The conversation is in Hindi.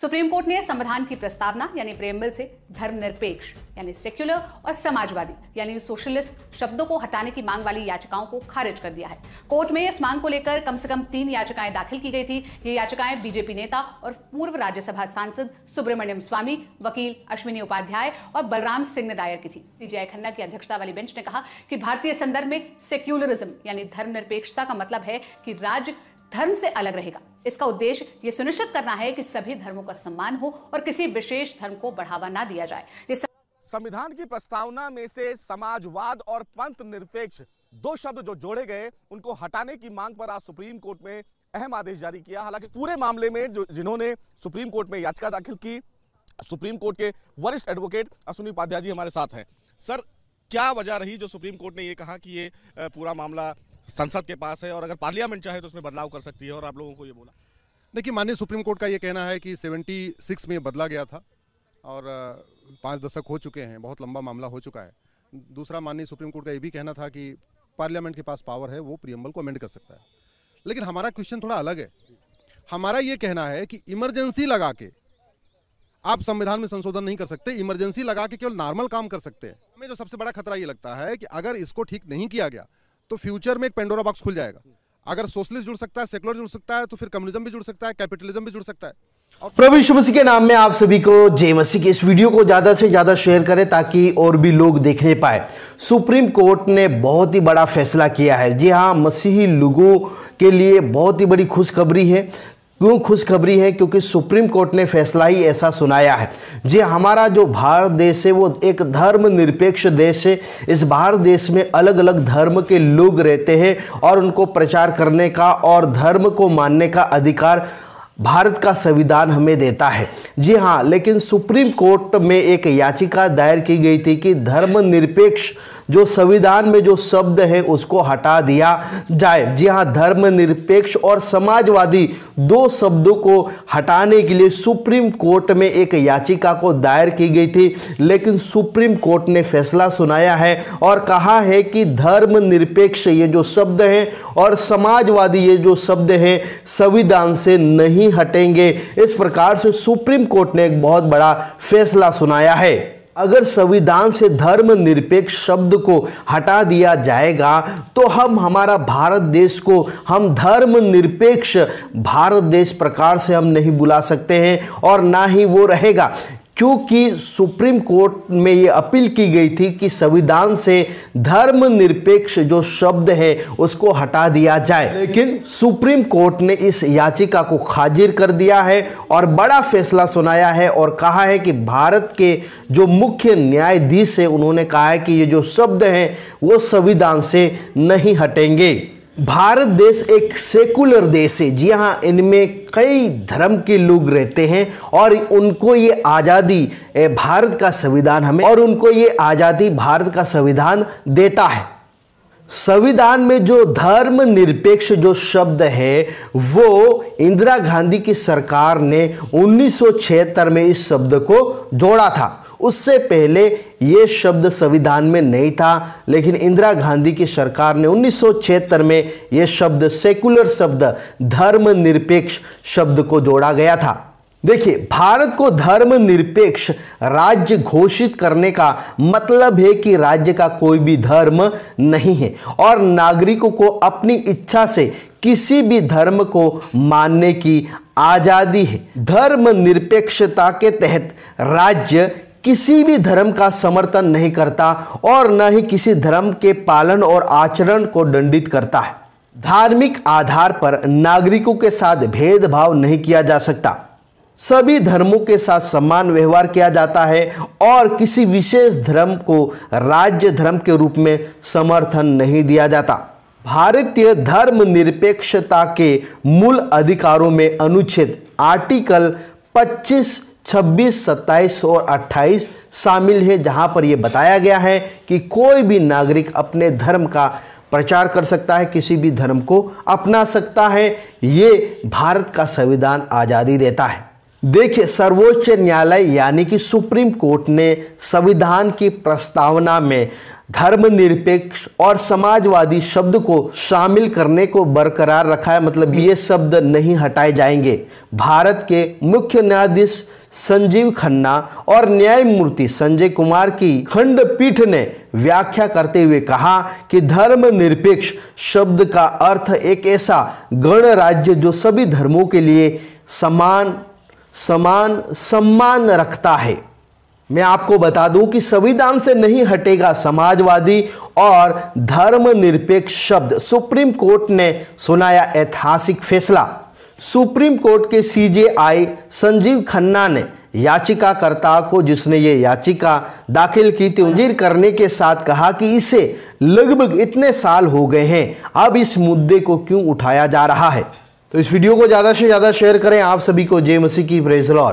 सुप्रीम कोर्ट ने संविधान की प्रस्तावना यानी प्रेम्बल से धर्मनिरपेक्ष यानी सेक्युलर और समाजवादी यानी सोशलिस्ट शब्दों को हटाने की मांग वाली याचिकाओं को खारिज कर दिया है। कोर्ट में इस मांग को लेकर कम से कम 3 याचिकाएं दाखिल की गई थी। ये याचिकाएं बीजेपी नेता और पूर्व राज्यसभा सांसद सुब्रमण्यम स्वामी, वकील अश्विनी उपाध्याय और बलराम सिंह ने दायर की थी। सीजेआई खन्ना की अध्यक्षता वाली बेंच ने कहा कि भारतीय संदर्भ में सेक्युलरिज्म यानी धर्मनिरपेक्षता का मतलब है कि राज्य धर्म से अलग रहेगा। इसका उद्देश्य यह सुनिश्चित करना है कि सभी धर्मों का सम्मान हो और किसी विशेष धर्म को बढ़ावा ना दिया जाए। संविधान की प्रस्तावना में से समाजवाद और पंथ निरपेक्ष 2 शब्द जो जोड़े गए उनको हटाने की मांग पर आज सुप्रीम कोर्ट में अहम आदेश जारी किया। हालांकि पूरे मामले में जिन्होंने सुप्रीम कोर्ट में याचिका दाखिल की, सुप्रीम कोर्ट के वरिष्ठ एडवोकेट अश्विनी उपाध्याय जी हमारे साथ हैं। सर, क्या वजह रही जो सुप्रीम कोर्ट ने ये कहा कि ये पूरा मामला संसद के पास है और अगर पार्लियामेंट चाहे तो उसमें बदलाव कर सकती है, और आप लोगों को ये बोला? देखिए, माननीय सुप्रीम कोर्ट का ये कहना है कि 76 में बदला गया था और 5 दशक हो चुके हैं, बहुत लंबा मामला हो चुका है। दूसरा, माननीय सुप्रीम कोर्ट का ये भी कहना था कि पार्लियामेंट के पास पावर है, वो प्रीएम्बल को अमेंड कर सकता है। लेकिन हमारा क्वेश्चन थोड़ा अलग है। हमारा ये कहना है कि इमरजेंसी लगा के आप संविधान में संशोधन नहीं कर सकते, इमरजेंसी लगा के केवल नॉर्मल काम कर सकते हैं। हमें जो सबसे बड़ा खतरा ये लगता है कि अगर इसको ठीक नहीं किया गया तो फ्यूचर में एक पेंडोरा बॉक्स खुल जाएगा। अगर सोशलिस्ट जुड़ सकता है, सेकुलर जुड़ सकता है, तो फिर कम्युनिज्म भी जुड़ सकता है, कैपिटलिज्म भी जुड़ सकता है। प्रभु यीशु मसीह के नाम में आप सभी को जय मसीह की। इस वीडियो को ज्यादा से ज्यादा शेयर करें ताकि और भी लोग देखने पाए। सुप्रीम कोर्ट ने बहुत ही बड़ा फैसला किया है। जी हाँ, मसीही लोगों के लिए बहुत ही बड़ी खुशखबरी है। क्यों खुशखबरी है? क्योंकि सुप्रीम कोर्ट ने फैसला ही ऐसा सुनाया है। जी, हमारा जो भारत देश है वो एक धर्मनिरपेक्ष देश है। इस भारत देश में अलग अलग धर्म के लोग रहते हैं और उनको प्रचार करने का और धर्म को मानने का अधिकार भारत का संविधान हमें देता है। जी हाँ, लेकिन सुप्रीम कोर्ट में एक याचिका दायर की गई थी कि धर्मनिरपेक्ष जो संविधान में जो शब्द है उसको हटा दिया जाए। जी हाँ, धर्मनिरपेक्ष और समाजवादी 2 शब्दों को हटाने के लिए सुप्रीम कोर्ट में एक याचिका को दायर की गई थी। लेकिन सुप्रीम कोर्ट ने फैसला सुनाया है और कहा है कि धर्मनिरपेक्ष ये जो शब्द है और समाजवादी ये जो शब्द है संविधान से नहीं हटेंगे। इस प्रकार से सुप्रीम कोर्ट ने एक बहुत बड़ा फैसला सुनाया है। अगर संविधान से धर्मनिरपेक्ष शब्द को हटा दिया जाएगा तो हमारा भारत देश को हम धर्मनिरपेक्ष भारत देश प्रकार से हम नहीं बुला सकते हैं और ना ही वो रहेगा। क्योंकि सुप्रीम कोर्ट में ये अपील की गई थी कि संविधान से धर्मनिरपेक्ष जो शब्द है उसको हटा दिया जाए। लेकिन सुप्रीम कोर्ट ने इस याचिका को खारिज कर दिया है और बड़ा फैसला सुनाया है और कहा है कि भारत के जो मुख्य न्यायाधीश है उन्होंने कहा है कि ये जो शब्द हैं वो संविधान से नहीं हटेंगे। भारत देश एक सेकुलर देश है। जी हाँ, इनमें कई धर्म के लोग रहते हैं और उनको ये आज़ादी भारत का संविधान हमें और उनको ये आज़ादी भारत का संविधान देता है। संविधान में जो धर्मनिरपेक्ष जो शब्द है वो इंदिरा गांधी की सरकार ने 1976 में इस शब्द को जोड़ा था। उससे पहले ये शब्द संविधान में नहीं था, लेकिन इंदिरा गांधी की सरकार ने 1976 में ये शब्द सेकुलर शब्द धर्मनिरपेक्ष शब्द को जोड़ा गया था। देखिए, भारत को धर्मनिरपेक्ष राज्य घोषित करने का मतलब है कि राज्य का कोई भी धर्म नहीं है और नागरिकों को अपनी इच्छा से किसी भी धर्म को मानने की आज़ादी है। धर्मनिरपेक्षता के तहत राज्य किसी भी धर्म का समर्थन नहीं करता और न ही किसी धर्म के पालन और आचरण को दंडित करता है। धार्मिक आधार पर नागरिकों के साथ भेदभाव नहीं किया जा सकता। सभी धर्मों के साथ समान व्यवहार किया जाता है और किसी विशेष धर्म को राज्य धर्म के रूप में समर्थन नहीं दिया जाता। भारतीय धर्मनिरपेक्षता के मूल अधिकारों में अनुच्छेद आर्टिकल 25, 26, 27 और 28 शामिल है, जहां पर यह बताया गया है कि कोई भी नागरिक अपने धर्म का प्रचार कर सकता है, किसी भी धर्म को अपना सकता है। ये भारत का संविधान आज़ादी देता है। देखिए, सर्वोच्च न्यायालय यानी कि सुप्रीम कोर्ट ने संविधान की प्रस्तावना में धर्मनिरपेक्ष और समाजवादी शब्द को शामिल करने को बरकरार रखा है। मतलब ये शब्द नहीं हटाए जाएंगे। भारत के मुख्य न्यायाधीश संजीव खन्ना और न्यायमूर्ति संजय कुमार की खंडपीठ ने व्याख्या करते हुए कहा कि धर्मनिरपेक्ष शब्द का अर्थ एक ऐसा गणराज्य जो सभी धर्मों के लिए समान सम्मान रखता है। मैं आपको बता दूं कि संविधान से नहीं हटेगा समाजवादी और धर्मनिरपेक्ष शब्द। सुप्रीम कोर्ट ने सुनाया ऐतिहासिक फैसला। सुप्रीम कोर्ट के सीजेआई संजीव खन्ना ने याचिकाकर्ता को, जिसने ये याचिका दाखिल की थी, मंजूर करने के साथ कहा कि इसे लगभग इतने साल हो गए हैं, अब इस मुद्दे को क्यों उठाया जा रहा है। तो इस वीडियो को ज़्यादा से ज़्यादा शेयर करें। आप सभी को जय मसीह की प्रेज़ द लॉर्ड।